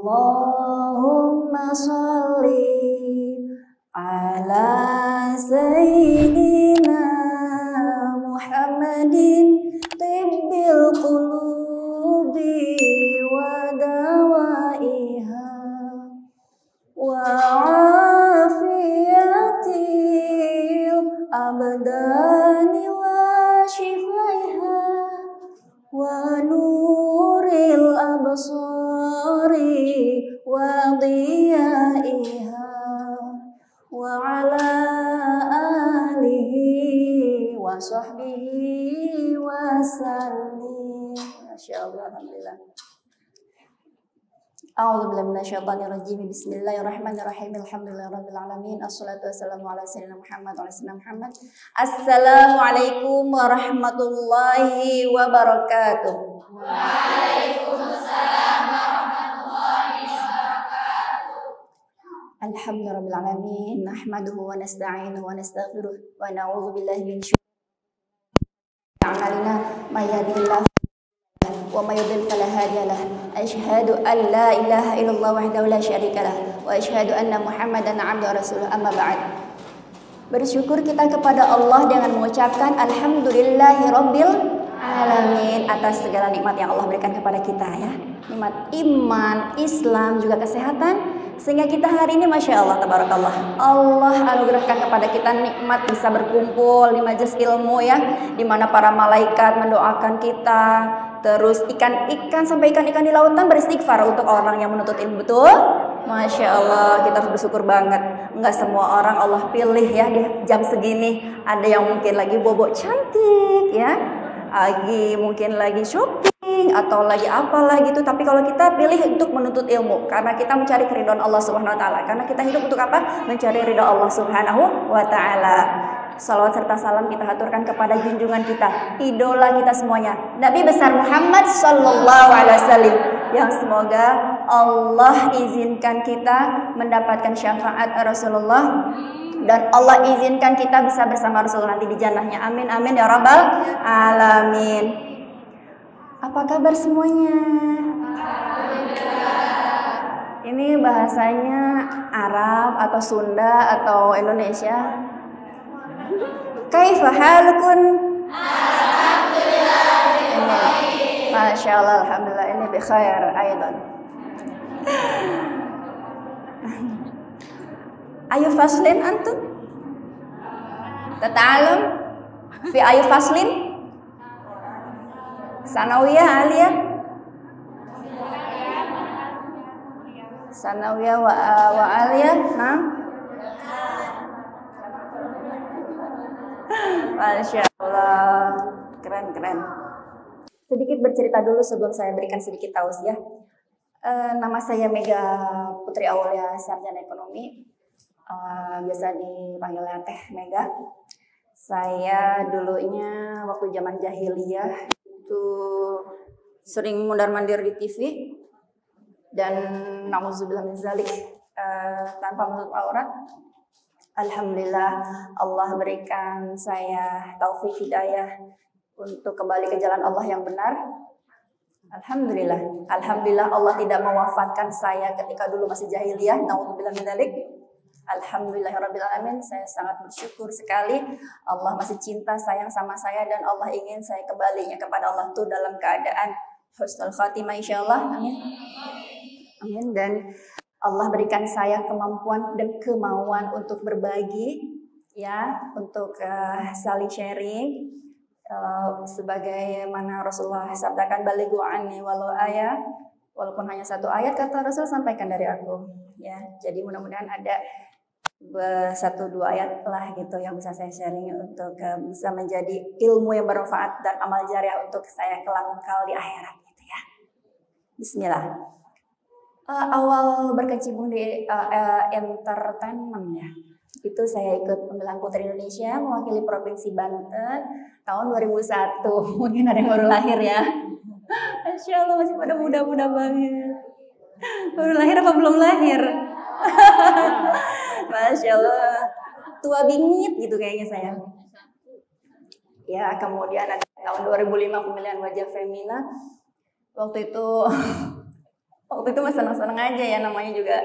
Allahumma sholli ala sayyidina Muhammadin tibbil qulubi wa dawaiha wa afiyatil abdani wa shifaiha wa nuril absari wa diyaiha wa ala alihi wa sahbihi wa sallim. Masyaallah, alhamdulillah. A'udzubillahi minasyaitonir rajim. Bismillahirrahmanirrahim. Alhamdulillahirabbil alamin. Assalatu wassalamu ala sayyidina Muhammad wa ala sayyidina Muhammad. Assalamualaikum warahmatullahi wabarakatuh. Waalaikumsalam warahmatullahi wabarakatuh. Alhamdulillahirabbil alamin. Nahmaduhu wa nasta'inuhu wa nastaghfiruh wa na'udzu billahi min syururi a'malina may yahdihillahu wa may yudlil fala hadiya lahu. Asyhadu an la ilaha illallah wahdahu la syarika lahu wa asyhadu anna Muhammadan 'abduhu wa rasuluh. Amma ba'd. Bersyukur kita kepada Allah dengan mengucapkan alhamdulillahirabbil alamin atas segala nikmat yang Allah berikan kepada kita ya. Nikmat iman, Islam, juga kesehatan, sehingga kita hari ini Masya Allah, tabarakallah, Allah anugerahkan kepada kita nikmat bisa berkumpul di majelis ilmu ya, di mana para malaikat mendoakan kita. Terus ikan-ikan sampai ikan-ikan di lautan beristighfar untuk orang yang menuntut ilmu. Betul? Masya Allah, kita harus bersyukur banget. Enggak semua orang Allah pilih ya di jam segini. Ada yang mungkin lagi bobo cantik ya, lagi mungkin lagi shopping atau lagi apalah gitu. Tapi kalau kita pilih untuk menuntut ilmu, karena kita mencari keridhaan Allah Subhanahu Wa Taala. Karena kita hidup untuk apa? Mencari ridha Allah Subhanahu Wa Taala. Salawat serta salam kita haturkan kepada junjungan kita, idola kita semuanya, Nabi besar Muhammad Sallallahu Alaihi Wasallam, yang semoga Allah izinkan kita mendapatkan syafaat Rasulullah dan Allah izinkan kita bisa bersama Rasulullah nanti di jannahnya. Amin amin ya rabbal alamin. Apa kabar semuanya? Ini bahasanya Arab atau Sunda atau Indonesia? Kaifa halukun? Alhamdulillah bikhair. Masya Allah, alhamdulillah ini bikhair aidan. Ayu faslin antum? Tata'alum fi ayu faslin? Sanawiyah, aliyah? Sanawiyah wa aliyah? Nah? Masya Allah, keren. Sedikit bercerita dulu sebelum saya berikan sedikit tausiah. Nama saya Mega Putri Aulia, sarjana ekonomi. Biasa dipanggilnya Teh Mega. Saya dulunya waktu zaman jahiliyah itu sering mundar-mandir di TV dan nauzubillah min zalik, tanpa menutup aurat. Alhamdulillah Allah berikan saya taufik hidayah untuk kembali ke jalan Allah yang benar. Alhamdulillah Allah tidak mewafatkan saya ketika dulu masih jahiliyah. Nauzubillah min dzalik. Alhamdulillahirabbil alamin. Saya sangat bersyukur sekali Allah masih cinta sayang sama saya dan Allah ingin saya kembalinya kepada Allah tuh dalam keadaan husnul khatimah insyaallah. Amin. Amin. Dan Allah berikan saya kemampuan dan kemauan untuk berbagi, ya, untuk saling sharing, sebagaimana Rasulullah sabdakan balighu anni walau ayat, walaupun hanya satu ayat kata Rasul sampaikan dari aku, ya. Jadi mudah-mudahan ada satu dua ayat lah gitu yang bisa saya sharing untuk bisa menjadi ilmu yang bermanfaat dan amal jariah untuk saya kelak di akhirat, gitu ya. Bismillah. Awal berkecimpung di entertainment ya, itu saya ikut Pemilihan Putri Indonesia mewakili Provinsi Banten tahun 2001. Mungkin ada yang baru lahir ya. Masya Allah masih pada muda-muda banget. Baru lahir apa belum lahir? Masya Allah, tua bingit gitu kayaknya saya. Ya, kemudian ada tahun 2005 pemilihan wajah femina. Waktu itu Waktu itu mah seneng-seneng aja ya, namanya juga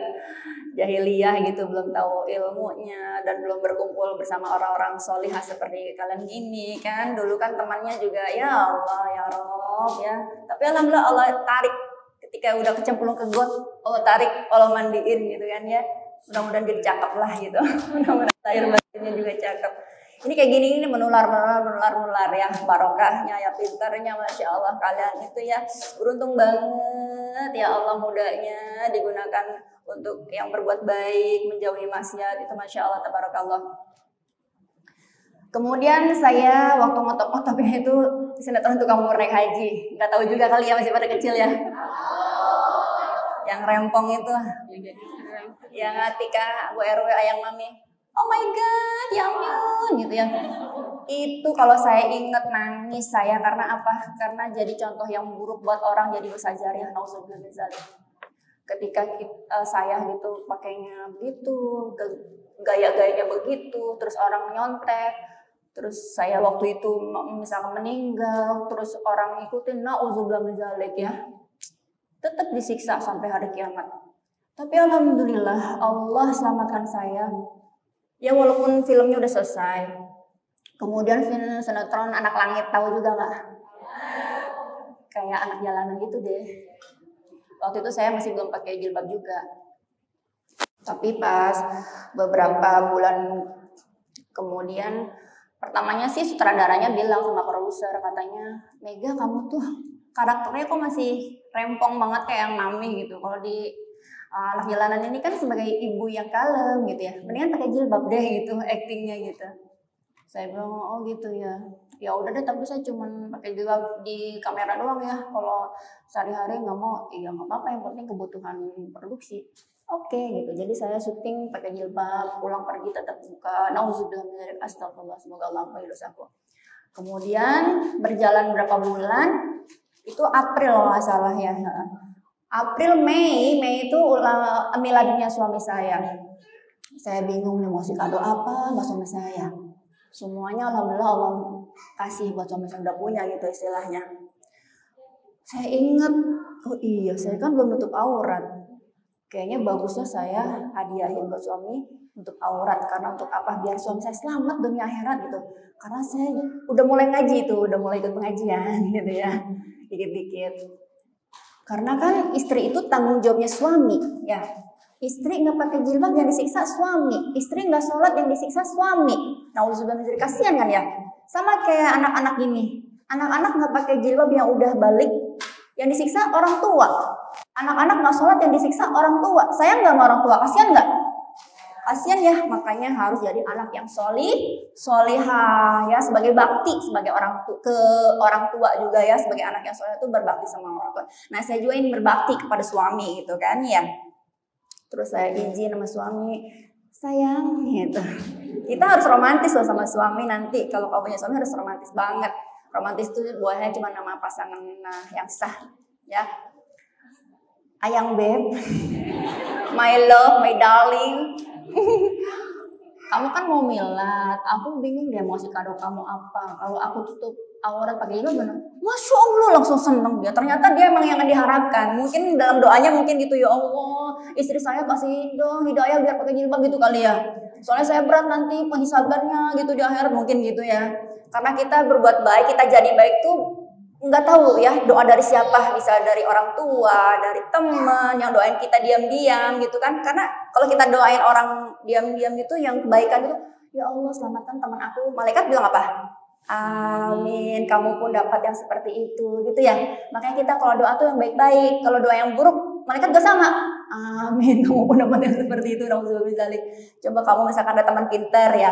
jahiliyah gitu, belum tahu ilmunya dan belum berkumpul bersama orang-orang solihah seperti kalian gini kan. Dulu kan temannya juga ya Allah ya Rob ya. Tapi alhamdulillah Allah tarik ketika udah kecemplung ke got, Allah tarik, Allah mandiin gitu kan ya. Mudah-mudahan jadi cakep lah gitu. Mudah-mudahan lahir batinnya juga cakep. Ini kayak gini ini menular ya, barokahnya ya, pintarnya, masya Allah kalian itu ya beruntung banget ya Allah, mudanya digunakan untuk yang berbuat baik, menjauhi maksiat, itu masya Allah tabarakallah. Kemudian saya waktu ngetop-ngetopnya itu sinetron tukang bubur naik haji, nggak tahu juga kali ya, masih pada kecil ya. Yang rempong itu, yang Atika, Bu RW, Ayang Mami. Oh my God, ya ampun gitu ya. Itu kalau saya ingat nangis saya, karena apa? Karena jadi contoh yang buruk buat orang, jadi musajariah, nauzubillah min dzalik. Ketika saya gitu pakainya begitu, gaya-gayanya begitu, terus orang nyontek, terus saya waktu itu misalkan meninggal, terus orang ngikutin, nauzubillah min dzalik ya. Tetap disiksa sampai hari kiamat. Tapi alhamdulillah Allah selamatkan saya. Ya walaupun filmnya udah selesai. Kemudian film sinetron Anak Langit, tahu juga nggak? Kayak anak jalanan gitu deh. Waktu itu saya masih belum pakai jilbab juga. Tapi pas beberapa bulan kemudian, pertamanya sih sutradaranya bilang sama produser, katanya, Mega kamu tuh karakternya kok masih rempong banget kayak yang Mami gitu. Kalau di Anak Jalanan ini kan sebagai ibu yang kalem gitu ya, mendingan pakai jilbab deh gitu, actingnya gitu. Saya bilang oh gitu ya, ya udah deh, tapi saya cuman pakai jilbab di kamera doang ya, kalau sehari-hari nggak mau, ya nggak apa-apa, yang penting kebutuhan produksi. Oke gitu, jadi saya syuting pakai jilbab, pulang pergi tetap buka, nauzubillah min dzalik, astagfirullah, semoga Allah ampuni dosaku. Kemudian berjalan berapa bulan, itu April nggak salah ya. April, Mei itu miladnya suami saya. Saya bingung nih mau kasih kado apa buat suami saya. Semuanya alhamdulillah Allah kasih buat suami saya, udah punya gitu istilahnya. Saya ingat, oh iya saya kan belum nutup aurat. Kayaknya bagusnya saya hadiahin buat suami untuk aurat, karena untuk apa? Biar suami saya selamat dunia akhirat gitu. Karena saya udah mulai ngaji tuh, udah mulai ikut pengajian gitu ya, dikit-dikit. Karena kan istri itu tanggung jawabnya suami, ya. Istri nggak pakai jilbab yang disiksa suami, istri nggak sholat yang disiksa suami. Nauzubillah min dzalik, kasihan kan ya. Sama kayak anak-anak gini, anak-anak nggak pakai jilbab yang udah balik, yang disiksa orang tua. Anak-anak nggak sholat yang disiksa orang tua. Sayang nggak sama orang tua? Kasihan nggak? Kasihan ya, makanya harus jadi anak yang solihah ya, sebagai bakti sebagai orang tua juga ya, sebagai anak yang soleh itu berbakti sama orang tua. Nah saya juga ingin berbakti kepada suami gitu kan ya. Terus saya izin sama suami, sayang gitu. Kita harus romantis loh sama suami nanti. Kalau kau punya suami harus romantis banget. Romantis itu buahnya cuma nama pasangan yang sah ya. Ayang beb, my love, my darling. Kamu kan mau milad, aku bingung deh mau kasih kado kamu apa. Kalau aku tutup aurat pakai jilbab bener, masya Allah langsung seneng dia. Ternyata dia emang yang diharapkan. Mungkin dalam doanya mungkin gitu, ya Allah, istri saya kasih dong hidayah biar pakai jilbab gitu kali ya. Soalnya saya berat nanti penghisabannya gitu di akhirat, mungkin gitu ya. Karena kita berbuat baik, kita jadi baik tuh nggak tahu ya doa dari siapa, bisa dari orang tua, dari teman yang doain kita diam-diam gitu kan. Karena kalau kita doain orang diam-diam gitu yang kebaikan itu, ya Allah selamatkan teman aku, malaikat bilang apa? Amin, kamu pun dapat yang seperti itu gitu ya. Makanya kita kalau doa tuh yang baik-baik, kalau doa yang buruk malaikat gak sama. Amin, kamu pun dapat yang seperti itu. Coba kamu misalkan ada teman pintar ya,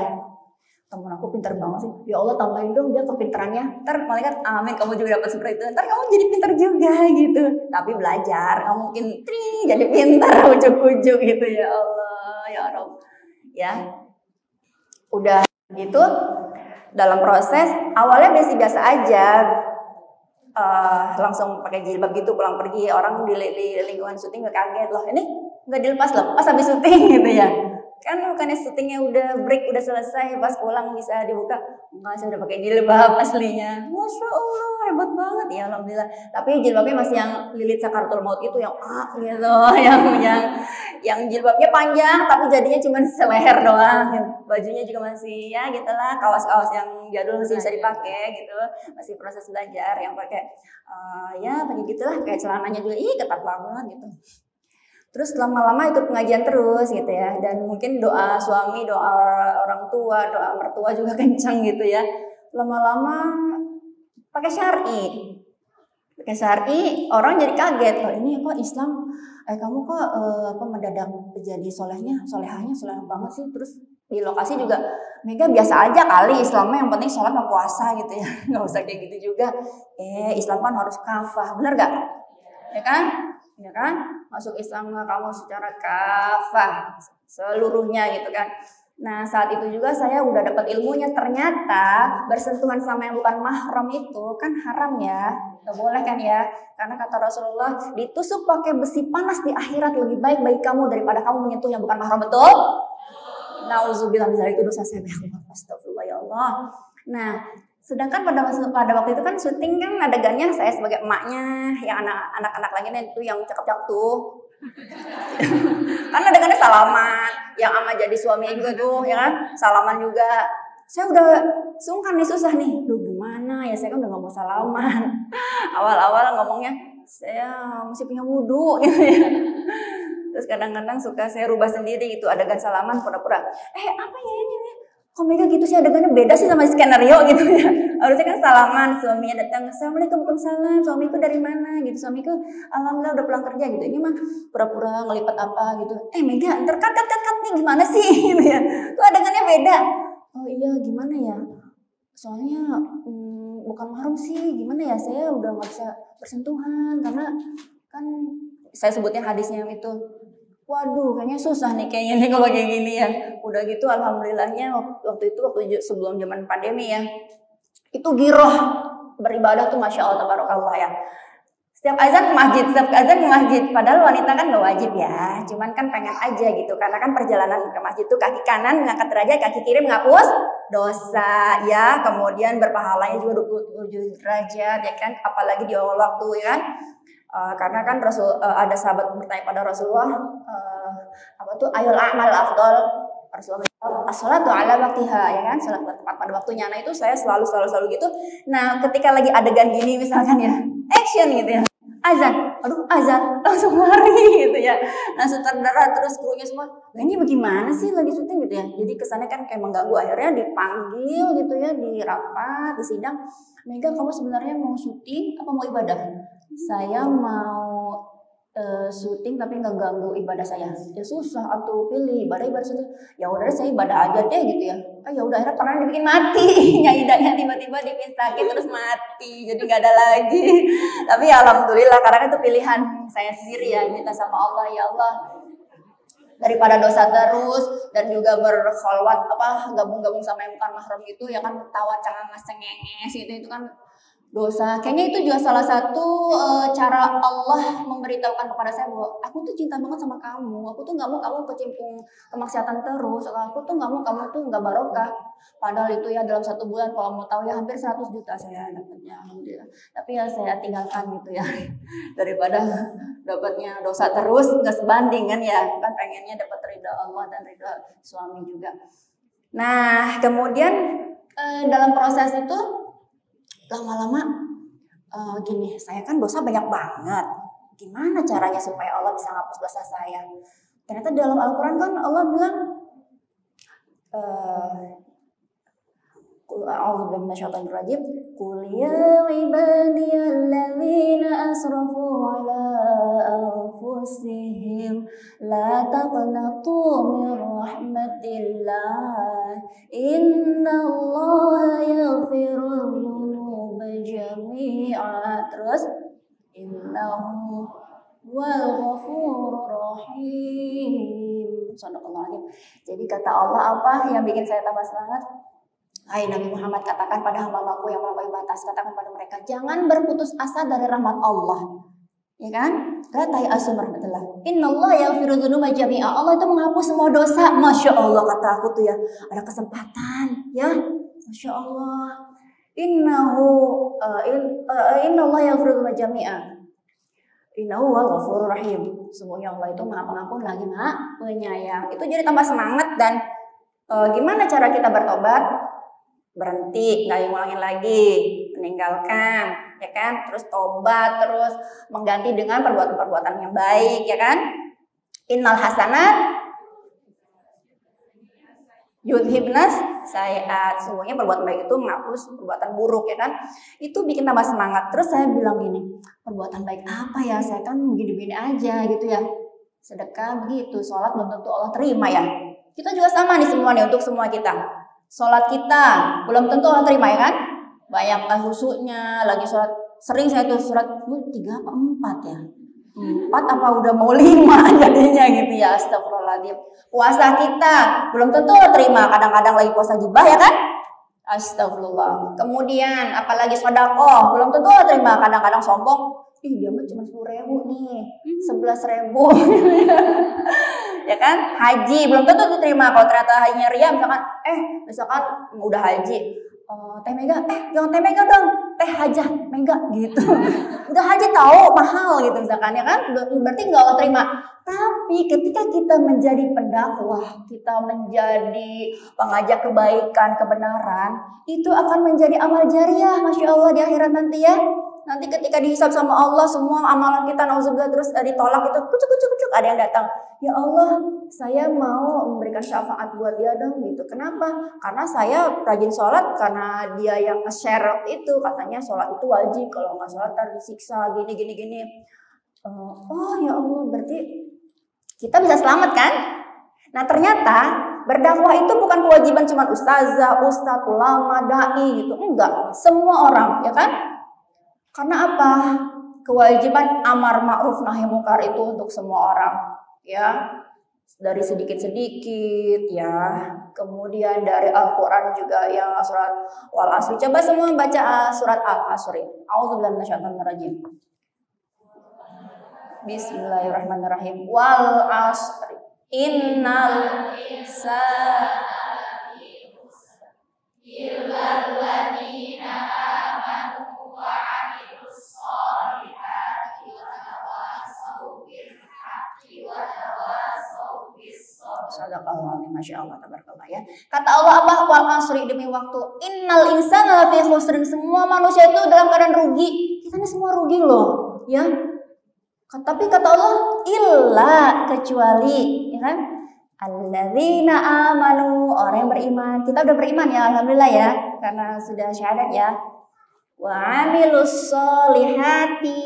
temen aku pintar banget sih, ya Allah tambahin dong dia kepintarannya, ntar malaikat amin kamu juga dapat seperti itu, ntar kamu jadi pintar juga gitu. Tapi belajar, kamu mungkin jadi pintar ujuk-ujuk gitu, ya Allah ya Rabb ya. Udah gitu dalam proses awalnya biasa aja, langsung pakai jilbab gitu pulang pergi, orang di lingkungan syuting gak kaget loh, ini nggak dilepas habis syuting gitu ya. Kan bukannya syutingnya udah break, udah selesai, pas pulang bisa dibuka. Enggak, saya udah pakai jilbab aslinya. Masya Allah, hebat banget ya, alhamdulillah. Tapi jilbabnya masih yang Lilit Sakaratul Maut itu yang gitu, yang jilbabnya panjang tapi jadinya cuma seleher doang. Bajunya juga masih ya gitulah, kaos-kaos yang jadul masih bisa dipakai gitu. Masih proses belajar yang pakai ya pakai gitulah, kayak celananya juga ketat banget gitu. Terus lama-lama ikut pengajian terus gitu ya, dan mungkin doa suami, doa orang tua, doa mertua juga kencang gitu ya. Lama-lama pakai syar'i, orang jadi kaget, oh ini kok Islam, kamu kok mendadak jadi solehah banget sih. Terus di lokasi juga Mega biasa aja kali Islamnya, yang penting sholat sama puasa gitu ya, nggak usah kayak gitu juga. Islam kan harus kafah, bener gak? Ya kan? Masuk Islam kamu secara kafah seluruhnya gitu kan. Nah saat itu juga saya udah dapat ilmunya, ternyata bersentuhan sama yang bukan mahram itu kan haram ya, nggak boleh kan ya, karena kata Rasulullah ditusuk pakai besi panas di akhirat lebih baik bagi kamu daripada kamu menyentuh yang bukan mahram, betul? Nauzubillah min dzalik, itu dosa saya banyak. Astagfirullah ya Allah. Nah sedangkan pada waktu itu kan syuting kan adegannya saya sebagai emaknya, yang anak-anak lainnya itu yang cakep-cakep tuh. Kan adegannya salaman, yang ama jadi suaminya juga tuh, ya kan? Salaman juga. Saya udah sungkan nih, susah nih. Duh gimana ya, saya kan udah gak mau salaman. Awal-awal ngomongnya, saya masih punya wudu gitu ya. Terus kadang-kadang suka saya rubah sendiri gitu, adegan salaman pura-pura. Apa ya ini? Kok Mega gitu sih, adegannya beda sih sama skenario gitu ya. Harusnya kan salaman, suaminya datang, Assalamualaikum, waalaikumsalam, suamiku dari mana gitu, suamiku alhamdulillah udah pulang kerja gitu. Ini mah pura-pura ngelipat apa gitu. Mega, ntar cut nih, gimana sih gitu ya. Kok adegannya beda? Oh iya, gimana ya? Soalnya bukan mahram sih, gimana ya, saya udah gak bisa bersentuhan karena kan saya sebutnya hadisnya itu. Waduh, kayaknya susah nih kayaknya nih kalau kayak gini ya. Udah gitu alhamdulillahnya waktu sebelum zaman pandemi ya, itu giroh beribadah tuh Masya Allah tabarakallah ya. Setiap azan ke masjid, padahal wanita kan gak wajib ya, cuman kan pengen aja gitu, karena kan perjalanan ke masjid tuh kaki kanan mengangkat derajat, kaki kiri menghapus dosa ya, kemudian berpahalanya juga 27 derajat ya kan, apalagi di awal waktu ya kan. Karena kan ada sahabat bertanya pada Rasulullah, apa tuh ayul a'mal afdal? Rasulullah as-salatu ala waqtiha, ya kan, salat tepat pada waktunya. Nah itu saya selalu gitu. Nah ketika lagi adegan gini misalkan ya, action gitu ya, azan, langsung lari gitu ya. Nah sutradara terus krunya semua, ini bagaimana sih lagi syuting gitu ya. Jadi kesannya kan kayak mengganggu, akhirnya dipanggil gitu ya, di rapat, di sidang. Mega, kamu sebenarnya mau syuting apa mau ibadah? Saya mau syuting tapi nggak ganggu ibadah saya. Ya susah atau pilih ibadah syuting. Ya udah saya ibadah aja deh gitu ya. Ya udah akhirnya pernah dibikin mati. Nyaidannya tiba-tiba dibikin sakit terus mati. Jadi nggak ada lagi. Tapi ya alhamdulillah karena itu pilihan saya sendiri ya, minta sama Allah, ya Allah, daripada dosa terus dan juga berkholwat gabung-gabung sama yang bukan mahram gitu ya kan, ketawa cengenges gitu, itu kan dosa. Kayaknya itu juga salah satu cara Allah memberitahukan kepada saya bahwa aku tuh cinta banget sama kamu. Aku tuh nggak mau kamu kecimpung kemaksiatan terus. Aku tuh nggak mau kamu tuh nggak barokah. Padahal itu ya dalam 1 bulan kalau mau tahu ya hampir 100 juta saya dapatnya, alhamdulillah. Tapi ya saya tinggalkan gitu ya, daripada dapatnya dosa terus nggak sebanding kan ya. Kan pengennya dapat ridha Allah dan ridha suami juga. Nah kemudian dalam proses itu lama-lama gini, saya kan dosa banyak banget. Gimana caranya supaya Allah bisa ngapus dosa saya? Ternyata dalam Al-Quran kan Allah bilang, A'udzubillahi minasyaitonir rajim. Qul ya ibadiyalladzina asrafu ala anfusihim la taqnatu min rahmatillah. Innallaha yaghfirudz dzunuba jami'a. Terus innahu wal ghafurur rahim. Sadaqallahul. Jadi kata Allah apa yang bikin saya tambah semangat? Hai Nabi Muhammad, katakan pada hamba-Hambaku yang melampaui batas, katakan pada mereka, jangan berputus asa dari rahmat Allah. Ya kan? Kata ya Asum rahmatullah. Innallaha yaghfiru dzunuba jami'a. Allah itu menghapus semua dosa. Masya Allah, kata aku tuh ya. Ada kesempatan ya. Masya Allah. Innallaha yaghfiru dzunuba jami'a. Innahu wal ghafurur rahim. Sesungguhnya Allah itu Maha Pengampun lagi Maha Penyayang. Itu jadi tambah semangat. Dan gimana cara kita bertobat? Berhenti, nggak ngulangin lagi, meninggalkan, ya kan? Terus tobat, terus mengganti dengan perbuatan-perbuatan yang baik, ya kan? Innal hasanat yudhibnas sayiat. Semuanya perbuatan baik itu menghapus perbuatan buruk, ya kan? Itu bikin tambah semangat. Terus saya bilang gini, perbuatan baik apa ya? Saya kan begini-begini aja gitu ya. Sedekah begitu, sholat belum tentu Allah terima ya. Kita juga sama nih semua nih, untuk semua kita. Sholat kita belum tentu Allah terima, ya kan? Banyak khusyuknya, lagi sholat. Sering saya tuh sholat 3 apa 4 ya? 4 apa udah mau 5 jadinya gitu ya. Astagfirullahaladzim. Puasa kita belum tentu Allah terima. Kadang-kadang lagi puasa gibah, ya kan? Astagfirullah. Kemudian apalagi sedekah belum tentu Allah terima. Kadang-kadang sombong. Ih, dia mah cuma 10.000 nih, 11.000. Ya kan? Haji belum tentu diterima. Kalau ternyata hajinya ria, misalkan udah haji, teh mega, jangan teh mega dong, teh hajah mega gitu. Udah haji tahu mahal gitu misalkan, ya kan? Berarti nggak Allah terima. Tapi ketika kita menjadi pendakwah, kita menjadi pengajak kebaikan, kebenaran, itu akan menjadi amal jariah, masya Allah, di akhirat nanti ya. Nanti ketika dihisab sama Allah, semua amalan kita nauzubillah terus ditolak, itu kucuk, ada yang datang, ya Allah, saya mau memberikan syafaat buat dia dong gitu. Kenapa? Karena saya rajin sholat, karena dia yang nge-share itu, katanya sholat itu wajib, kalau nggak sholat ntar disiksa, gini. Oh ya Allah, berarti kita bisa selamat kan? Nah ternyata berdakwah itu bukan kewajiban cuma ustazah, ustadz, ulama, dai gitu, enggak, semua orang, ya kan? Karena apa? Kewajiban amar ma'ruf nahi munkar itu untuk semua orang, ya. Dari sedikit-sedikit, ya. Kemudian dari Al-Qur'an juga yang surat Wal Asri. Coba semua baca surat Al-Asri. A'udzubillahi minasyaitonir rajim. Bismillahirrahmanirrahim. Wal Asri. Innal insana illal ladzina amanu wa 'amilus sholihati wa tawassaw bil haqqi wa tawassaw bis sabr. Sadaqallahu masyaallah tabarakallah ya. Kata Allah apa? Wal asri, demi waktu. Innal insana lafi khusrin. Semua manusia itu dalam keadaan rugi. Kita ini semua rugi loh, ya. Tapi kata Allah illa, kecuali, ya kan? Alladzina amanu, orang yang beriman. Kita udah beriman ya, alhamdulillah ya, karena sudah syahadat ya. Wa amilus sholihati,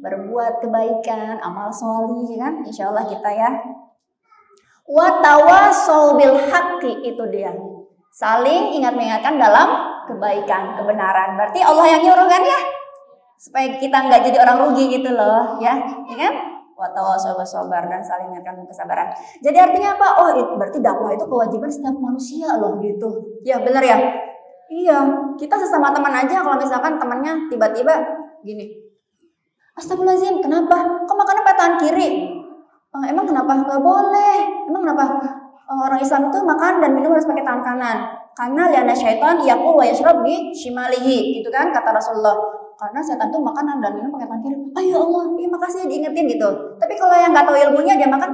berbuat kebaikan, amal sholih, ya kan? Insyaallah kita ya. Wa tawassaw bil haqqi, itu dia. Saling ingat-mengingatkan dalam kebaikan, kebenaran. Berarti Allah yang nyuruh kan ya? Supaya kita nggak jadi orang rugi gitu loh, ya kan? Wa tawassaw bis sabr, dan saling mengingatkan kesabaran. Jadi artinya apa? Oh, berarti dakwah itu kewajiban setiap manusia loh gitu. Ya benar ya? Iya, kita sesama teman aja kalau misalkan temannya tiba-tiba gini. Astagfirullahaladzim, kenapa? Kok makannya pakai tangan kiri? Emang kenapa? Nggak boleh. Emang kenapa? Orang Islam itu makan dan minum harus pakai tangan kanan. Karena liana syaitan yakul wa yashrab bi shimalihi, gitu kan kata Rasulullah. Karena setan tuh makan dan minum pakai tangan kiri. Ya Allah, makasih ya diingetin gitu. Tapi kalau yang nggak tahu ilmunya dia makan,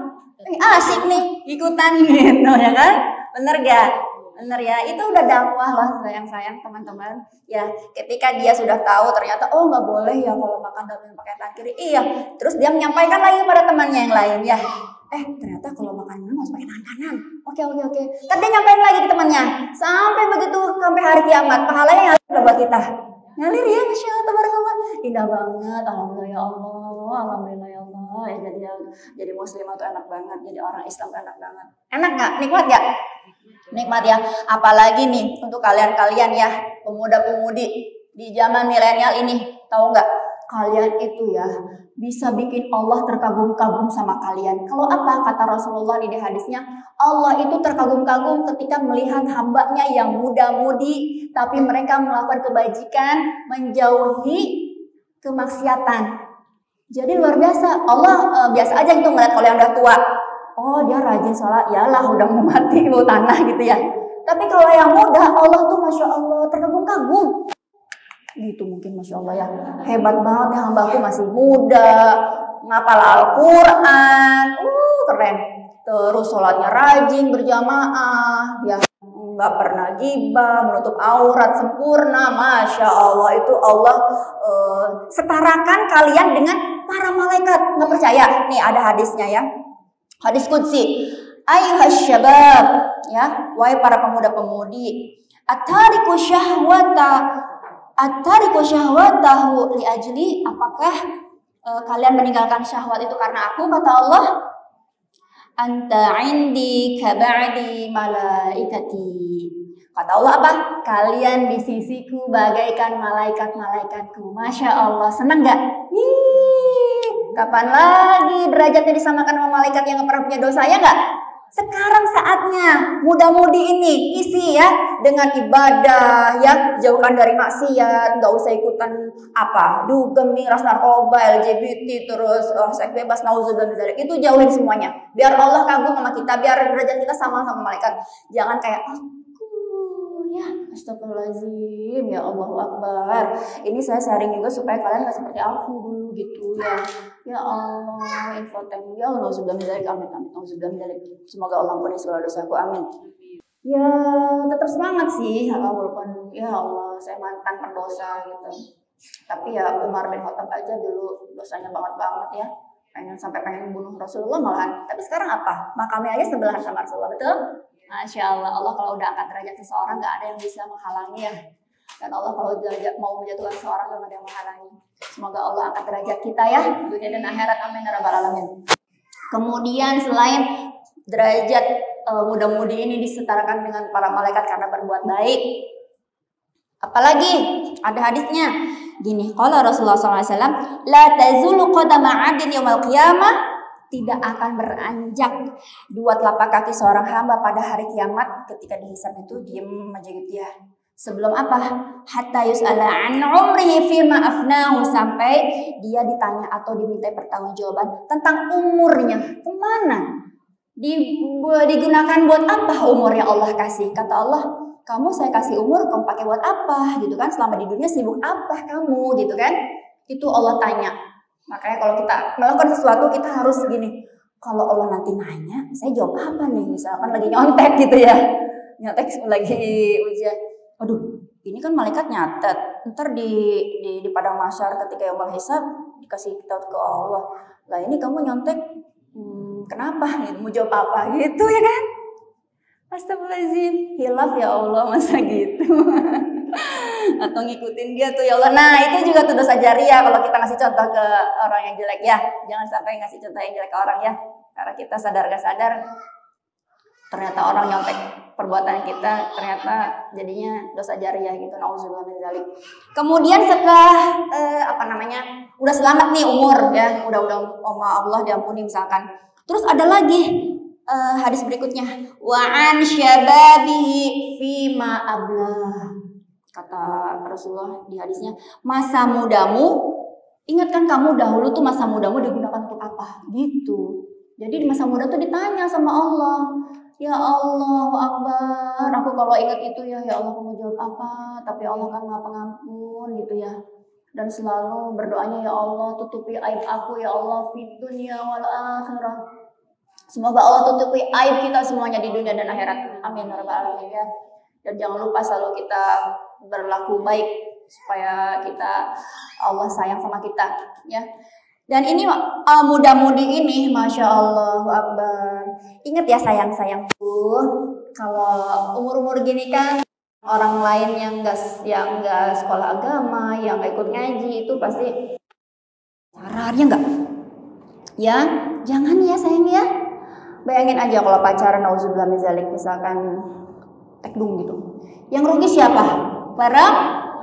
asik nih ikutan gitu, ya kan? Bener gak? Bener ya, itu udah dakwah lah sayang-sayang teman-teman. Ya, ketika dia sudah tahu ternyata oh nggak boleh ya kalau makan dan minum pakai tangan kiri. Iya, terus dia menyampaikan lagi pada temannya yang lain ya. Ternyata kalau makan minum harus pakai tangan kanan. Oke. Kan dia nyampein lagi ke temannya. Sampai begitu sampai hari kiamat, pahalanya yang buat kita. Ngalir ya, masya Allah, tabarakallah, indah banget, alhamdulillah ya Allah, alhamdulillah ya Allah, ya jadi muslimah tuh enak banget, jadi orang Islam tuh enak banget, enak nggak, nikmat nggak, nikmat ya, apalagi nih untuk kalian ya, pemuda-pemudi di zaman milenial ini, tahu nggak, kalian itu ya bisa bikin Allah terkagum-kagum sama kalian. Kalau apa kata Rasulullah di hadisnya, Allah itu terkagum-kagum ketika melihat hambanya yang muda-mudi, tapi mereka melakukan kebajikan, menjauhi kemaksiatan. Jadi luar biasa. Allah biasa aja gitu ngeliat kalau yang udah tua. Oh dia rajin sholat, yalah udah mau mati mau tanah gitu ya. Tapi kalau yang muda, Allah tuh masya Allah terkagum-kagum. Gitu mungkin masya Allah ya. Hebat banget ya hambaku masih muda, ngapal Al-Quran, keren. Terus sholatnya rajin berjamaah, ya nggak pernah gibah, menutup aurat sempurna, masya Allah itu Allah setarakan kalian dengan para malaikat. Nggak percaya? Nih ada hadisnya ya. Hadis qudsi, ayyuhas syabab, ya, wahai para pemuda-pemudi, atariku syahwatahu li ajli, apakah kalian meninggalkan syahwat itu karena aku, kata Allah. Anta indi kaba'di malaikati, kata Allah apa? Kalian di sisiku bagaikan malaikat-malaikatku. Masya Allah, senang gak? Kapan lagi derajatnya disamakan sama malaikat yang gak pernah punya dosa, ya gak? Sekarang saatnya muda-mudi ini isi ya dengan ibadah ya, jauhkan dari maksiat, nggak usah ikutan apa dugem, miras, narkoba, LGBT, terus seks bebas, nauzubillah min dzalik. Itu jauhin semuanya. Biar Allah kagum sama kita, biar derajat kita sama malaikat. Jangan kayak ya, astagfirullahaladzim, ya Allahu Akbar. Ini saya sharing juga supaya kalian gak seperti aku dulu gitu ya. Ya Allah, infotainment, ya Allah, nauzubillah min dzalik, amin, nauzubillah min dzalik. Semoga Allah ampuni segala dosaku, amin. Ya, tetap semangat sih, walaupun ya Allah, saya mantan pendosa gitu. Tapi ya Umar bin Khattab aja dulu dosanya banget ya. Pengen bunuh Rasulullah malahan. Tapi sekarang apa? Makamnya aja sebelahan sama Rasulullah, betul? Masya Allah, Allah kalau udah angkat derajat seseorang gak ada yang bisa menghalangi ya. Dan Allah kalau mau menjatuhkan seseorang gak ada yang menghalangi. Semoga Allah angkat derajat kita ya, dunia dan akhirat, amin ya rabbal alamin. Kemudian selain derajat muda-mudi ini disetarakan dengan para malaikat karena berbuat baik, apalagi ada hadisnya gini, qala Rasulullah SAW, la tazulu qadama 'abdin yaumil qiyamah, tidak akan beranjak dua telapak kaki seorang hamba pada hari kiamat. Ketika dihisab itu diem aja gitu ya. Sebelum apa? Hatta yus'ala an umrihi fima afnahu, sampai dia ditanya atau dimintai pertanggungjawaban tentang umurnya. Kemana? Digunakan buat apa umur yang Allah kasih? Kata Allah, kamu saya kasih umur, kamu pakai buat apa? Gitu kan? Selama di dunia sibuk apa kamu? Gitu kan? Itu Allah tanya. Makanya kalau kita melakukan sesuatu kita harus gini, kalau Allah nanti nanya, saya jawab apa nih? Misalkan lagi nyontek gitu ya, nyontek lagi ujian. Aduh, ini kan malaikat nyatet. Ntar di padang mahsyar ketika yaumul hisab dikasih kita ke Allah. Lah ini kamu nyontek, kenapa? Mau jawab apa gitu ya kan? Astagfirullahaladzim, hilaf ya Allah, masa gitu. Atau ngikutin dia tuh ya Allah. Nah itu juga tuh dosa jariah kalau kita ngasih contoh ke orang yang jelek ya. Jangan sampai ngasih contoh yang jelek ke orang ya. Karena kita sadar gak sadar ternyata orang nyontek perbuatan kita, ternyata jadinya dosa jariah gitu. Nauzubillah min dzalik. Kemudian setelah udah selamat nih umur ya, udah sama Allah diampuni misalkan. Terus ada lagi hadis berikutnya, wa an syababihi fima ablah. Kata Rasulullah di hadisnya, masa mudamu, ingatkan kamu dahulu tuh masa mudamu digunakan untuk apa? Gitu. Jadi di masa muda tuh ditanya sama Allah, ya Allah Akbar, aku kalau ingat itu ya Allah kamu jawab apa? Tapi Allah kan Maha Pengampun gitu ya. Dan selalu berdoanya, ya Allah tutupi aib aku ya Allah fid dunya wal akhirah. Semoga Allah tutupi aib kita semuanya di dunia dan akhirat. Amin ya rabbal alamin ya. Dan jangan lupa selalu kita berlaku baik supaya Allah sayang sama kita ya. Dan ini muda-mudi ini Masya Allah Akbar. Ingat ya sayang-sayangku, kalau umur-umur gini kan orang lain yang enggak sekolah agama, yang enggak ikut ngaji itu pasti pacaran ya enggak? Ya, jangan ya sayang ya. Bayangin aja kalau pacaran nauzubillah min dzalik misalkan tekdung gitu. Yang rugi siapa?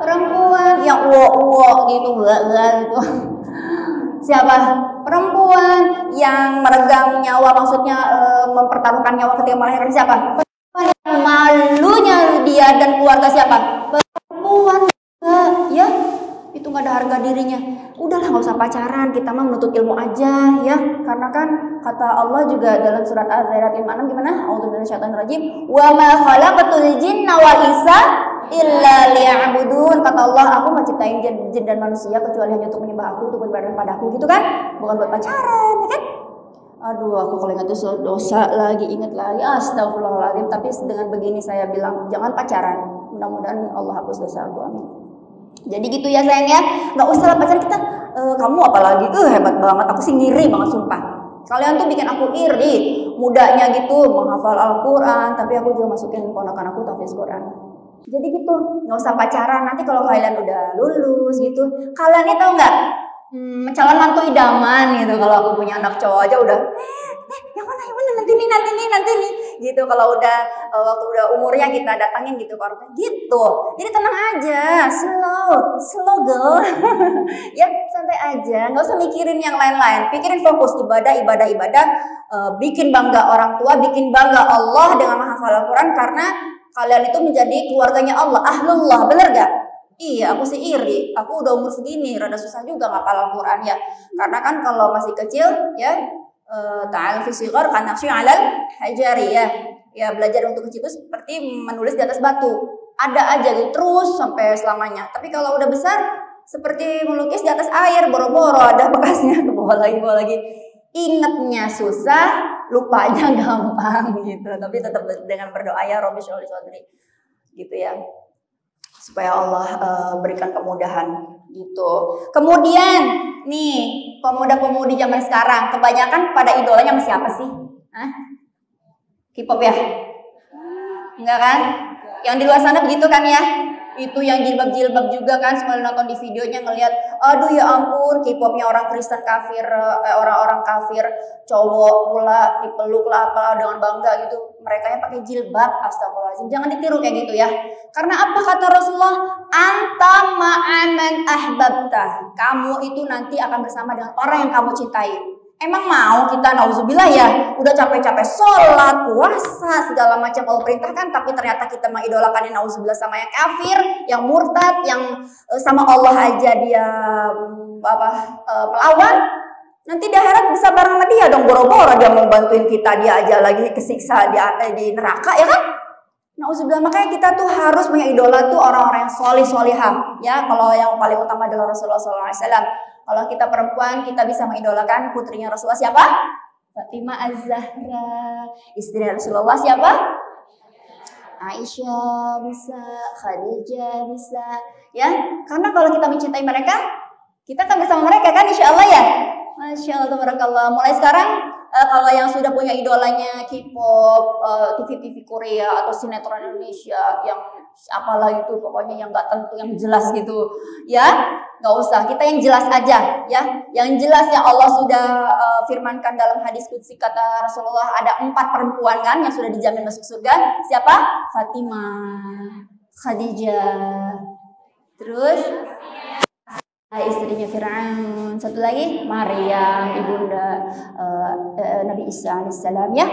Perempuan yang uwo gitu, gitu. Siapa? Perempuan yang meregang nyawa, maksudnya mempertaruhkan nyawa ketika melahirkan siapa? Perempuan. Malunya dia dan keluarga siapa? Perempuan. Ya, itu nggak ada harga dirinya. udahlah nggak usah pacaran, kita mah menuntut ilmu aja ya. Karena kan kata Allah juga dalam surat Al-Zariyat 56 gimana? A'udzubillahi minasyaitonirrajim. Wa ma khalaqatul jinna wal insa illa liya'budun. Kata Allah, aku nggak ciptain jin dan manusia kecuali hanya untuk menyembah aku, untuk beribadah padaku gitu kan? Bukan buat pacaran, ya kan? Aduh, aku kalau ingat itu dosa lagi, ingat lagi. Astagfirullahaladzim. Tapi dengan begini saya bilang, jangan pacaran. Mudah-mudahan Allah hapus dosa aku. Amin. Jadi gitu ya sayang ya. Nggak usah lah pacaran kita. Kamu apalagi? Hebat banget. Aku sih ngiri banget sumpah. Kalian tuh bikin aku iri. Mudanya gitu, menghafal Al-Quran. Tapi aku juga masukin ponakan aku tahfiz Quran. Jadi gitu, nggak usah pacaran. Nanti kalau kalian udah lulus gitu, kalian ini tau nggak? Calon mantu idaman gitu. Kalau aku punya anak cowok aja udah yang mana nanti nih gitu. Kalau udah waktu udah umurnya kita datangin gitu ke orang gitu. Jadi tenang aja, slow girl. Ya santai aja, nggak usah mikirin yang lain-lain. Pikirin fokus ibadah, bikin bangga orang tua, bikin bangga Allah dengan menghafal Al-Quran, karena kalian itu menjadi keluarganya Allah, ahlullah, bener gak? Iya, aku sih iri. Aku udah umur segini, rada susah juga ngapal Al-Quran ya. Karena kan kalau masih kecil ya, ta'al fi shighar kan naqshi 'alal hajari ya. Ya belajar untuk kecil itu seperti menulis di atas batu. Ada aja gitu terus sampai selamanya. Tapi kalau udah besar seperti melukis di atas air, boro-boro ada bekasnya, ke bawah lagi. Ingatnya susah, lupanya gampang gitu. Tapi tetap dengan berdoa ya Rabbi sholli sadri. Gitu ya. Supaya Allah berikan kemudahan gitu. Kemudian nih pemuda-pemudi zaman sekarang kebanyakan pada idolanya sama siapa sih? K-pop ya? Enggak kan? Yang di luar sana begitu kan ya? Itu yang jilbab juga kan, sekali nonton di videonya ngelihat, aduh ya ampun, K-popnya orang Kristen kafir, orang-orang kafir, cowok pula dipeluk lah apa dengan bangga gitu. Mereka yang pakai jilbab, astagfirullahaladzim, jangan ditiru kayak gitu ya. Karena apa kata Rasulullah? Anta ma'aman ahbabta. Kamu itu nanti akan bersama dengan orang yang kamu cintai. Emang mau kita nauzubillah ya, udah capek-capek sholat, puasa, segala macam Allah perintahkan, tapi ternyata kita mengidolakan yang nauzubillah sama yang kafir, yang murtad, yang sama Allah aja dia melawan. Nanti di akhirat bisa bareng sama dia dong, boro-boro dia mau bantuin kita, dia aja lagi kesiksa di neraka ya kan? Nauzubillah, makanya kita tuh harus punya idola tuh orang-orang yang solihah ya. Kalau yang paling utama adalah Rasulullah SAW. Kalau kita perempuan, kita bisa mengidolakan putrinya Rasulullah siapa? Fatimah Az-Zahra. Istri Rasulullah siapa? Aisyah bisa, Khadijah bisa, ya. Karena kalau kita mencintai mereka, kita akan bersama mereka kan, insya Allah ya. Masya Allah, tabarakallah. Mulai sekarang, kalau yang sudah punya idolanya K-pop, TV-TV Korea atau sinetron Indonesia, yang apalah itu, pokoknya yang nggak tentu, yang jelas gitu, ya. Nggak usah, kita yang jelas aja ya. Yang jelas yang Allah sudah firmankan dalam hadis qudsi, kata Rasulullah ada 4 perempuan kan yang sudah dijamin masuk surga. Siapa? Fatimah, Khadijah, terus istrinya Fir'aun, satu lagi Maryam, ibunda Nabi Isa alaihissalam ya.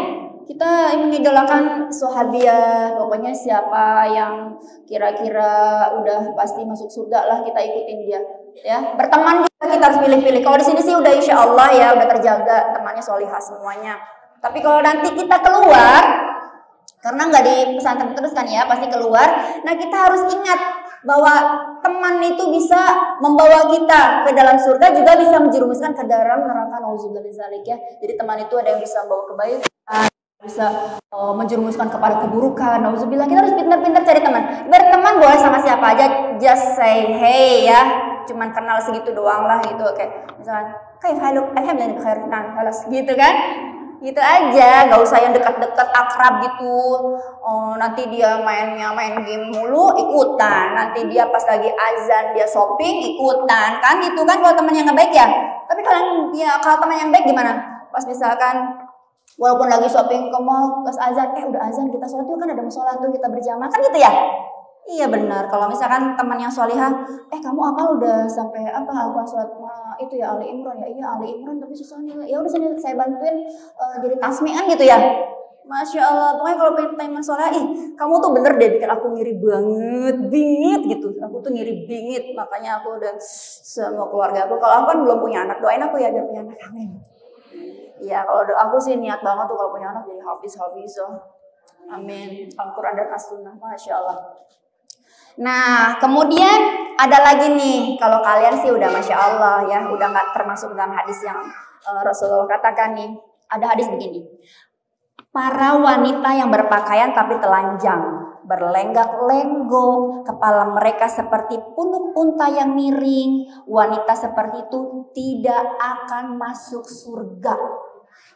Kita mengidolakan sahabiah, pokoknya siapa yang kira-kira udah pasti masuk surga lah kita ikutin dia ya. Berteman juga kita harus pilih-pilih. Kalau di sini sih udah insya Allah ya udah terjaga, temannya solihah semuanya. Tapi kalau nanti kita keluar, karena nggak di pesantren terus kan ya, pasti keluar. Nah kita harus ingat bahwa teman itu bisa membawa kita ke dalam surga, juga bisa menjerumuskan ke dalam neraka. Nauzubillah min dzalik ya. Jadi teman itu ada yang bisa membawa kebaikan, bisa menjerumuskan kepada keburukan. Nauzubillah, kita harus pintar-pintar cari teman. Berteman boleh sama siapa aja, just say hey ya. Cuman kenal segitu doang lah gitu, oke. Misalkan, kaif haluk, alhamdulillah khair, nah, halas gitu kan. Gitu aja, gak usah yang dekat-dekat akrab gitu. Nanti dia main game mulu ikutan, nanti dia pas lagi azan dia shopping ikutan, kan gitu kan kalau teman yang nggak baik ya. Tapi kalau teman yang baik gimana? Pas misalkan walaupun lagi shopping ke mall, pas azan, udah azan kita sholat tuh kan, ada musola tuh kita berjamaah kan gitu ya. Iya benar. Kalau misalkan teman yang sholihah, kamu apa udah sampai apa aku sholat itu ya Ali Imran ya, iya Ali Imran tapi susah nih. Ya udah sini saya bantuin jadi tasmian gitu ya. Masya Allah, pokoknya kalau pengen teman soleh, kamu tuh bener deh bikin aku ngiri banget, bingit gitu. Aku tuh ngiri bingit, makanya aku udah semua keluarga aku. Kalau aku kan belum punya anak, doain aku ya biar punya anak, amin. Ya kalau doa aku sih niat banget tuh kalau punya anak jadi hafiz-hafizah. Amin. Al-Quran dan As-Sunnah, Masya Allah. Nah, kemudian ada lagi nih, kalau kalian sih udah Masya Allah ya, udah gak termasuk dalam hadis yang Rasulullah katakan nih. Ada hadis begini. Para wanita yang berpakaian tapi telanjang, berlenggak-lenggok, kepala mereka seperti punuk unta yang miring. Wanita seperti itu tidak akan masuk surga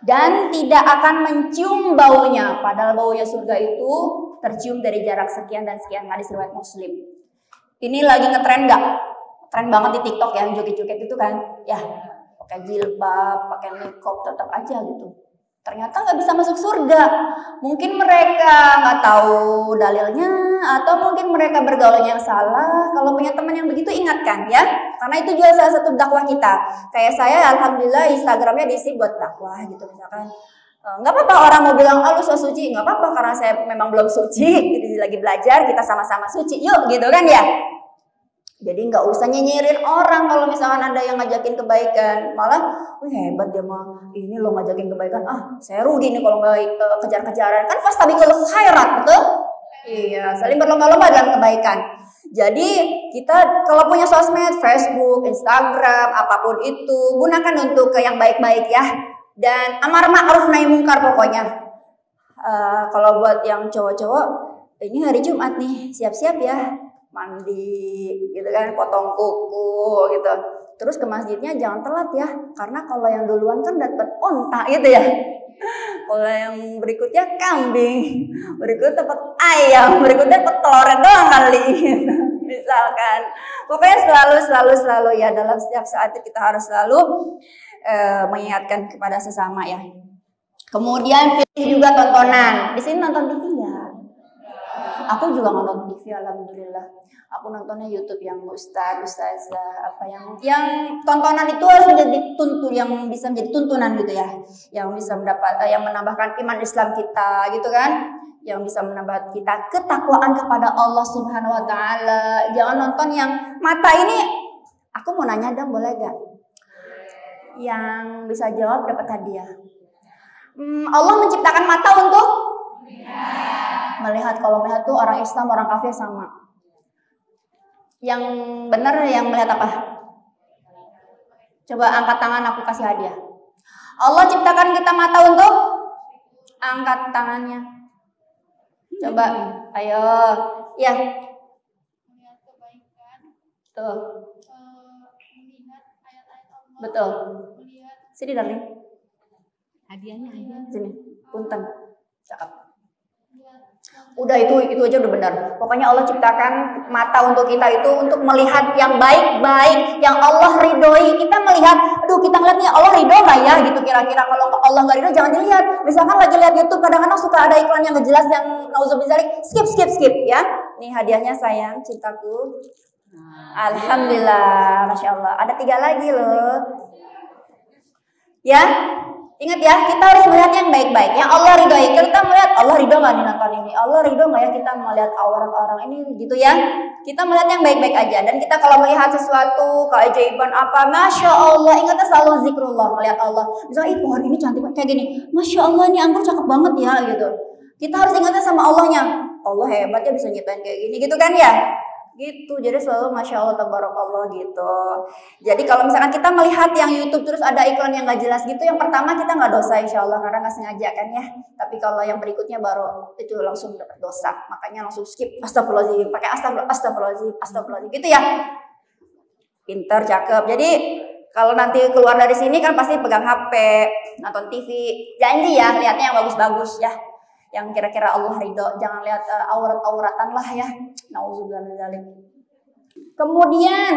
dan tidak akan mencium baunya. Padahal baunya surga itu tercium dari jarak sekian dan sekian. Hadis riwayat Muslim. Ini lagi ngetren nggak? Tren banget di TikTok ya, joget-joget itu kan? Ya, pakai jilbab, pakai makeup tetap aja gitu. Ternyata nggak bisa masuk surga. Mungkin mereka nggak tahu dalilnya, atau mungkin mereka bergaulnya yang salah. Kalau punya teman yang begitu ingatkan ya, karena itu juga salah satu dakwah kita. Kayak saya, alhamdulillah Instagramnya diisi buat dakwah gitu misalkan. Nggak apa-apa orang mau bilang, lu so suci, nggak apa-apa karena saya memang belum suci. Jadi lagi belajar, kita sama-sama suci, yuk gitu kan ya. Jadi nggak usah nyinyirin orang kalau misalkan ada yang ngajakin kebaikan. Malah, wih hebat dia mah, ini lo ngajakin kebaikan, saya rugi nih kalau nggak kejar-kejaran. Kan fastabiqul khairat, betul? Iya, saling berlomba-lomba dalam kebaikan. Jadi kita kalau punya sosmed, Facebook, Instagram, apapun itu, gunakan untuk ke yang baik-baik ya. Dan amar ma'ruf nahi mungkar pokoknya. Kalau buat yang cowok-cowok, ini hari Jumat nih, siap-siap ya. Mandi gitu kan, potong kuku gitu. Terus ke masjidnya jangan telat ya, karena kalau yang duluan kan dapat onta gitu ya. Kalau yang berikutnya kambing, berikutnya dapat ayam, berikutnya dapat telur doang kali gitu. Misalkan. Pokoknya selalu ya, dalam setiap saat kita harus selalu mengingatkan kepada sesama ya. Kemudian pilih juga tontonan. Di sini nonton TV ya. Aku juga nonton TV, alhamdulillah. Aku nontonnya YouTube yang ustazah, apa yang tontonan itu harus menjadi yang bisa menjadi tuntunan gitu ya, yang bisa yang menambahkan iman Islam kita gitu kan, yang bisa menambah kita ketakwaan kepada Allah Subhanahu Wa Taala. Jangan nonton yang mata ini. Aku mau nanya dong, boleh gak? Yang bisa jawab dapat hadiah. Allah menciptakan mata untuk melihat. Kalau melihat tuh orang Islam, orang kafir sama. Yang benar yang melihat apa? Coba angkat tangan, aku kasih hadiah. Allah ciptakan kita mata untuk angkat tangannya. Coba, ayo. Ya. Melihat kebaikan. Tuh. Melihat ayat-ayat Allah. Betul. Melihat. Sini darling. Hadiahnya. Sini. Punten. Cakep. Udah itu aja udah benar. Pokoknya Allah ciptakan mata untuk kita itu untuk melihat yang baik-baik, yang Allah ridhoi. Kita melihat, aduh kita ngeliat nih Allah ridho nggak ya gitu kira-kira. Kalau Allah nggak ridho jangan dilihat. Misalkan lagi lihat YouTube kadang-kadang suka ada iklan yang nggak jelas yang nauzubillah, skip ya. Nih hadiahnya sayang, cintaku. Alhamdulillah, masya Allah. Ada 3 lagi loh. Ya. Ingat ya, kita harus melihat yang baik-baik, yang Allah ridhoi. Kita melihat Allah ridho nggak nih nonton ini, Allah ridho nggak ya kita melihat aurat orang ini gitu ya. Kita melihat yang baik-baik aja. Dan kita kalau melihat sesuatu keajaiban apa, masya Allah, ingatnya selalu zikrullah, melihat Allah. Misalnya, pohon ini cantik kayak gini, masya Allah ini anggur cakep banget ya gitu. Kita harus ingatnya sama Allahnya. Allah hebat ya bisa nyiptain kayak gini gitu kan ya. Gitu, jadi selalu masya Allah tabarakallah gitu. Jadi kalau misalkan kita melihat yang YouTube terus ada iklan yang nggak jelas gitu, yang pertama kita nggak dosa insya Allah karena nggak sengaja kan ya. Tapi kalau yang berikutnya baru itu langsung dapat dosa, makanya langsung skip. Astagfirullahaladzim, pakai astagfirullahaladzim gitu ya. Pinter, cakep. Jadi kalau nanti keluar dari sini kan pasti pegang HP, nonton TV, janji ya lihatnya yang bagus-bagus ya. Yang kira-kira Allah ridho, jangan lihat aurat-auratan lah ya. Nauzubillah min dzalik. Kemudian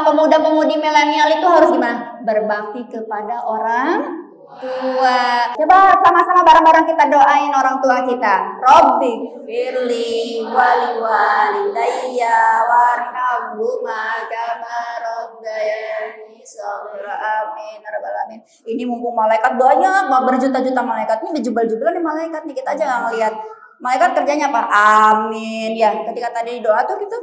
pemuda-pemudi milenial itu harus gimana? Berbakti kepada orang tua. Coba sama-sama bareng-bareng kita doain orang tua kita. Robbi firli wali walidayya warhamhuma kama rabbayani shaghira. Amin ya rabbal alamin. Ini mumpung malaikat banyak, berjuta-juta malaikat. Ini berjubel-jubelan nih malaikat nih, kita aja nggak ngelihat. Malaikat kerjanya apa? Amin ya. Ketika tadi doa tuh gitu,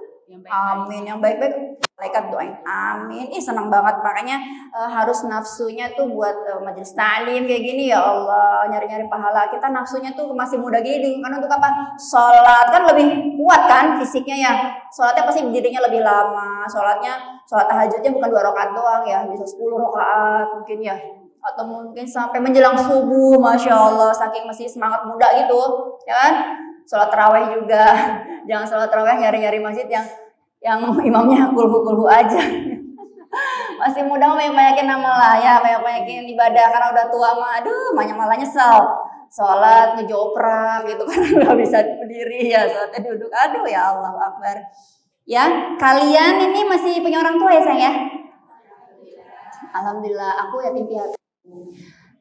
amin yang baik-baik. Malaikat doain amin. Senang banget, makanya harus nafsunya tuh buat majelis taklim kayak gini ya Allah, nyari-nyari pahala. Kita nafsunya tuh masih muda gini kan untuk apa? Sholat kan lebih kuat kan fisiknya ya. Sholatnya pasti berdirinya lebih lama. Sholat tahajudnya bukan 2 rakaat doang ya, bisa 10 rakaat mungkin ya. Atau mungkin sampai menjelang subuh, masya Allah, saking masih semangat muda gitu, ya kan? Sholat tarawih juga, jangan sholat tarawih nyari-nyari masjid yang imamnya kulhu aja. Masih muda banyak-banyakin nama lah ya, banyak-banyakin ibadah karena udah tua mah, aduh, malah nyesel. Sholat ngejoprak gitu karena nggak bisa berdiri ya, sholatnya duduk, aduh ya Allah Akbar. Ya, kalian ini masih punya orang tua ya sayang ya? Alhamdulillah, aku yatim piatu.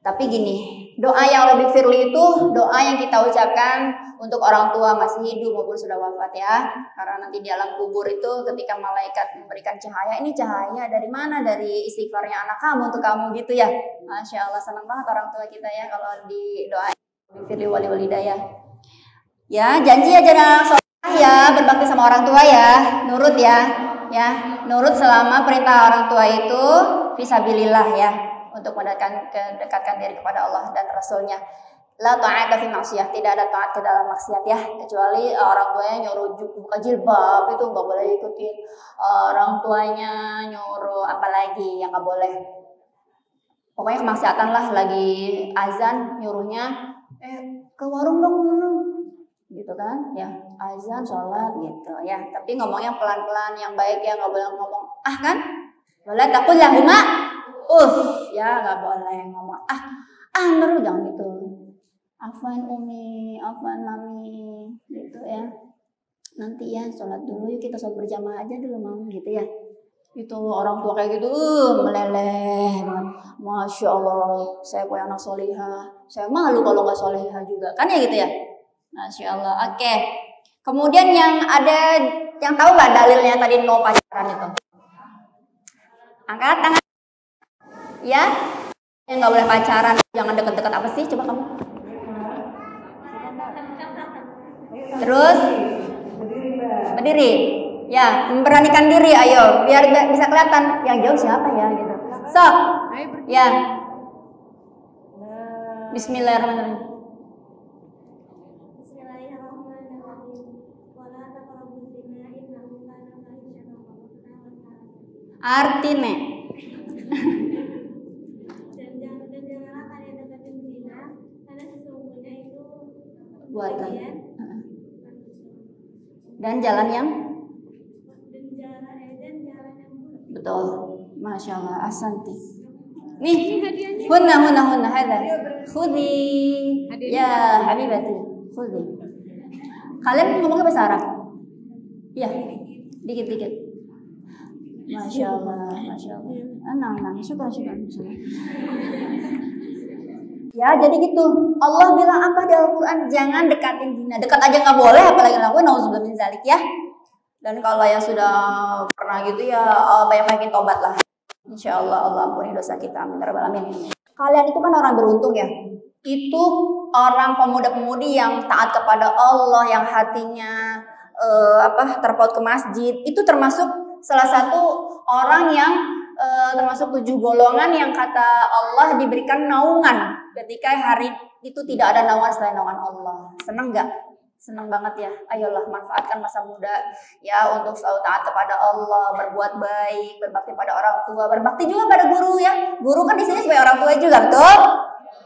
Tapi gini, doa yang lebih firli itu doa yang kita ucapkan untuk orang tua masih hidup maupun sudah wafat ya. Karena nanti di alam kubur itu ketika malaikat memberikan cahaya, ini cahaya dari mana? Dari istighfarnya anak kamu untuk kamu gitu ya. Masya Allah, senang banget orang tua kita ya kalau di doa firli wali walidayah. Ya, janji aja nak sholat ya, berbakti sama orang tua ya, nurut ya, nurut selama perintah orang tua itu fisabilillah ya. Untuk mendekatkan diri kepada Allah dan Rasulnya. La ta'ata fi maksiyah, tidak ada taat ke dalam maksiat ya, kecuali orang tuanya nyuruh buka jilbab itu nggak boleh ikutin. Orang tuanya nyuruh apalagi yang nggak boleh. Pokoknya kemaksiatan lah, lagi azan nyuruhnya ke warung dong gitu kan ya, azan sholat gitu ya, tapi ngomongnya pelan-pelan yang baik ya, nggak boleh ngomong kan, boleh takut lahuma ya, nggak boleh ngomong terus, jangan gitu. Afwan umi, afwan mami gitu ya. Nanti ya sholat dulu, yuk kita sholat berjamaah aja dulu mau gitu ya. Itu orang tua kayak gitu meleleh. Masya Allah, saya punya anak solihah, saya malu kalau nggak solihah juga kan ya gitu ya. Masya Allah. Oke. Kemudian yang tahu nggak dalilnya tadi no pacaran itu? Angkat tangan. Ya, yang nggak boleh pacaran, jangan deket-deket apa sih? Coba kamu. Terus berdiri, ya, memberanikan diri, ayo, biar bisa kelihatan yang jauh siapa ya gitu. So, ya, Bismillahirrahmanirrahim. Artinya. Buatan. Dan jalan yang betul, masya Allah, asanti. Nih, hunna hada, khudi, ya habibati, khudi. Kalian ngomongnya bahasa Arab? Iya, dikit. Masya Allah. Nang, syukur. Ya, jadi gitu. Allah bilang apa di Al-Quran? Jangan dekatin zina. Dekat aja nggak boleh, apalagi lakuin. Nauzubillah min zalik ya. Dan kalau yang sudah pernah gitu ya, banyak-banyakin tobat lah. Insya Allah ampuni dosa kita. Amin ya rabbal alamin. Kalian itu kan orang beruntung ya. Itu orang pemuda-pemudi yang taat kepada Allah, yang hatinya terpaut ke masjid. Itu termasuk salah satu orang yang termasuk 7 golongan yang kata Allah diberikan naungan ketika hari itu tidak ada naungan selain naungan Allah. Senang nggak? Senang banget ya. Ayolah manfaatkan masa muda ya untuk selalu taat kepada Allah, berbuat baik, berbakti pada orang tua, berbakti juga pada guru ya. Guru kan di sini sebagai orang tua juga, betul?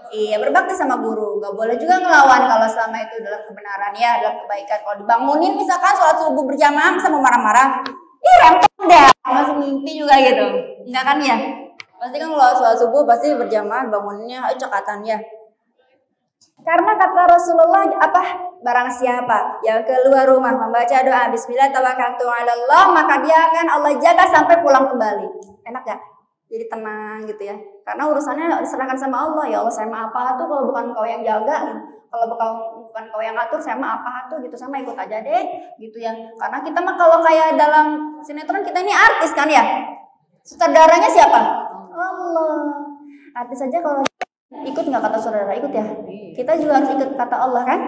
Iya, berbakti sama guru. Gak boleh juga ngelawan kalau selama itu dalam kebenaran ya, dalam kebaikan. Kalau dibangunin misalkan sholat subuh berjamaah sama marah-marah, rempong deh, masih mimpi juga gitu. Enggak kan ya? Pasti kan kalau sholat subuh pasti berjamaah, bangunnya cekatan ya. Karena kata Rasulullah barang siapa yang keluar rumah membaca doa Bismillah tawakkaltu 'ala Allah, maka dia akan Allah jaga sampai pulang kembali. Enak gak? jadi tenang gitu ya. Karena urusannya diserahkan sama Allah. Ya Allah, saya mah apa tuh kalau bukan Kau yang jaga gitu. Kalau bukan Kau yang ngatur, saya mah apa tuh gitu. Saya mah ikut aja deh gitu ya. Karena kita mah kalau kayak dalam sinetron, kita ini artis kan ya. Sutradaranya siapa? Allah. Artis saja kalau ikut nggak kata saudara, ikut ya. Kita juga harus ikut kata Allah kan?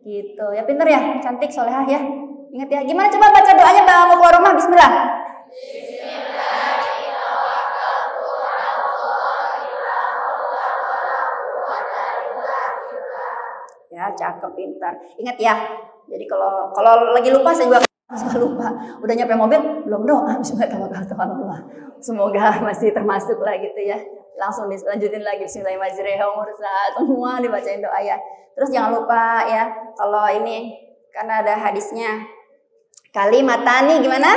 Gitu. Ya pinter ya, cantik, solehah ya. Ingat ya. Gimana coba baca doanya mau keluar rumah? Bismillah. Ya, cakep, pintar. Ingat ya. Jadi kalau lagi lupa, saya juga suka lupa. Udah nyampe mobil, belum doa. Bismillahirrahmanirrahim. Semoga masih termasuk lah gitu ya. Langsung dilanjutin lagi. Bismillahirrahmanirrahim. Semua dibacain doa ya. Terus jangan lupa ya, kalau ini karena ada hadisnya. Kalimatani gimana?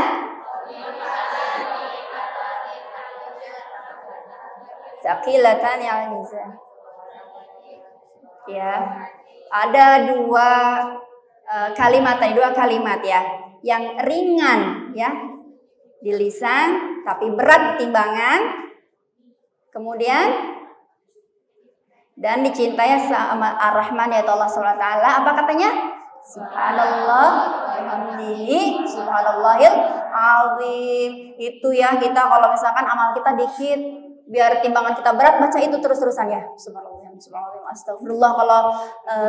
Saqilatani al-mizan. Ya. Ada dua kalimat ya, yang ringan ya di lisan tapi berat di timbangan, kemudian dan dicintai sama Ar-Rahman yaitu Allah SWT. Apa katanya? Subhanallah walhamdulillah subhanallahil azim. Itu ya, kita kalau misalkan amal kita dikit biar timbangan kita berat, baca itu terus-terusan ya. Subhanallah, astagfirullah. Kalau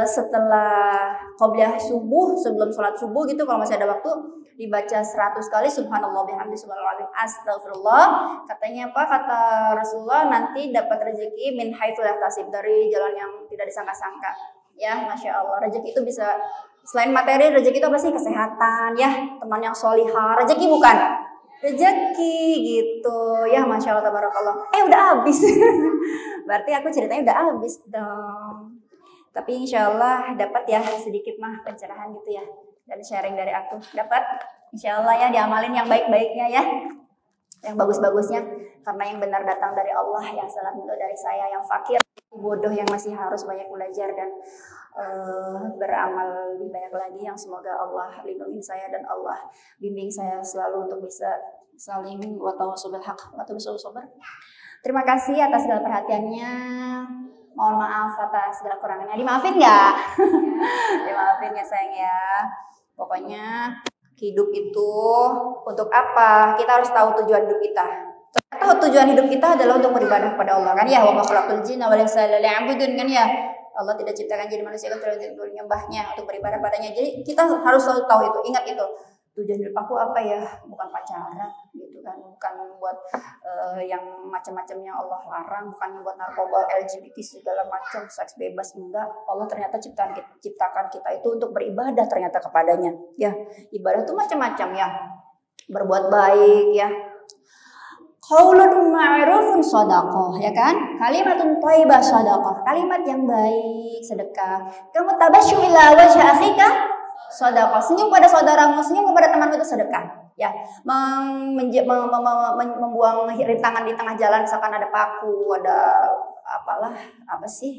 setelah qobliyah subuh, sebelum sholat subuh gitu, kalau masih ada waktu, dibaca 100 kali subhanallah bihamdi subhanallah astagfirullah. Katanya apa? Kata Rasulullah, nanti dapat rezeki min haitsu la yahtasib, dari jalan yang tidak disangka-sangka. Ya, Masya Allah. Rezeki itu bisa selain materi, rezeki itu apa sih? Kesehatan ya, teman yang solihah. Rezeki bukan? Rezeki gitu ya, Masya Allah tabarakallah. Udah habis. Berarti aku ceritanya udah habis dong. Tapi insya Allah dapat ya sedikit mah pencerahan gitu ya, dan sharing dari aku dapat insya Allah ya, diamalin yang baik-baiknya ya, yang bagus-bagusnya, karena yang benar datang dari Allah, yang salah itu dari saya yang fakir bodoh yang masih harus banyak belajar dan beramal lebih banyak lagi, yang semoga Allah lindungi saya dan Allah bimbing saya selalu untuk bisa saling wa tawassul bil haq wa tawassul sabr. Terima kasih atas segala perhatiannya. Mohon maaf atas segala kurangannya. Dimaafin nggak? Dimaafin ya sayang ya. Pokoknya hidup itu untuk apa? Kita harus tahu tujuan hidup kita. Ternyata tujuan hidup kita adalah untuk beribadah kepada Allah kan ya. Wa ma khalaqtul jinna wal insa illa liya'budun kan ya. Allah tidak ciptakan jadi manusia kecuali untuk menyembahnya, untuk beribadah padanya. Jadi kita harus selalu tahu itu, ingat itu. Tujuan hidup aku apa ya? Bukan pacaran gitu kan, bukan buat yang macam-macamnya Allah larang, bukan buat narkoba, LGBT segala macam, seks bebas, enggak. Allah ternyata ciptakan kita itu untuk beribadah ternyata kepadanya. Ya, ibadah itu macam-macam ya. Berbuat baik ya. Qaulun ma'rufun shadaqah, ya kan? Kalimatun thayyibah shadaqah. Kalimat yang baik, sedekah. Kamu tabasyum ila wajhi akhika shadaqah. Senyum pada saudaramu, senyum kepada temanmu itu sedekah. Ya, membuang rintangan di tengah jalan, misalkan ada paku, ada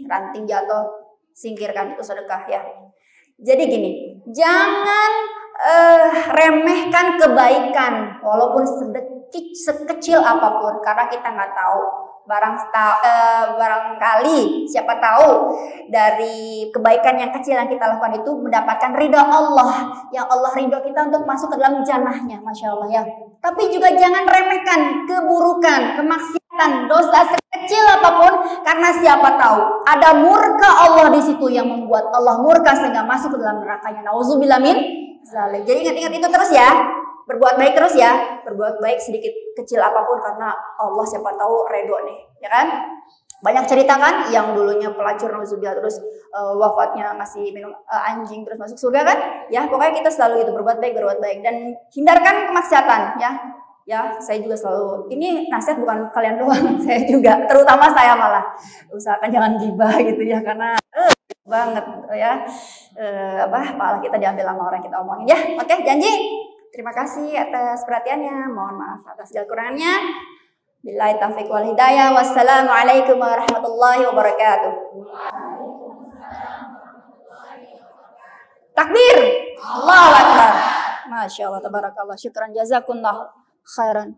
ranting jatuh, singkirkan, itu sedekah ya. Jadi gini, jangan remehkan kebaikan walaupun sekecil apapun, karena kita nggak tahu, barangkali siapa tahu dari kebaikan yang kecil yang kita lakukan itu mendapatkan ridha Allah, yang Allah ridho kita untuk masuk ke dalam jannahnya, Masya Allah ya. Tapi juga jangan remehkan keburukan, kemaksiatan, dosa sekecil apapun, karena siapa tahu ada murka Allah di situ yang membuat Allah murka sehingga masuk ke dalam nerakanya. Nauzubillah min zalik. Jadi ingat-ingat itu terus ya. Berbuat baik terus ya, berbuat baik sedikit kecil apapun, karena Allah siapa tahu ridho nih, ya kan? Banyak cerita kan, yang dulunya pelacur nauzubillah terus wafatnya ngasih minum anjing terus masuk surga kan? Ya, pokoknya kita selalu itu berbuat baik dan hindarkan kemaksiatan ya. Ya, saya juga selalu, ini nasihat bukan kalian doang, saya juga, terutama saya malah usahakan jangan gibah gitu ya, karena banget ya pahala kita diambil sama orang yang kita omongin ya. Oke, janji. Terima kasih atas perhatiannya. Mohon maaf atas segala kurangannya. Billahi taufiq wal hidayah. Wassalamualaikum warahmatullahi wabarakatuh. Takbir. Allahu akbar. Masya Allah, tabarakallah. Syukran jazakumullah khairan.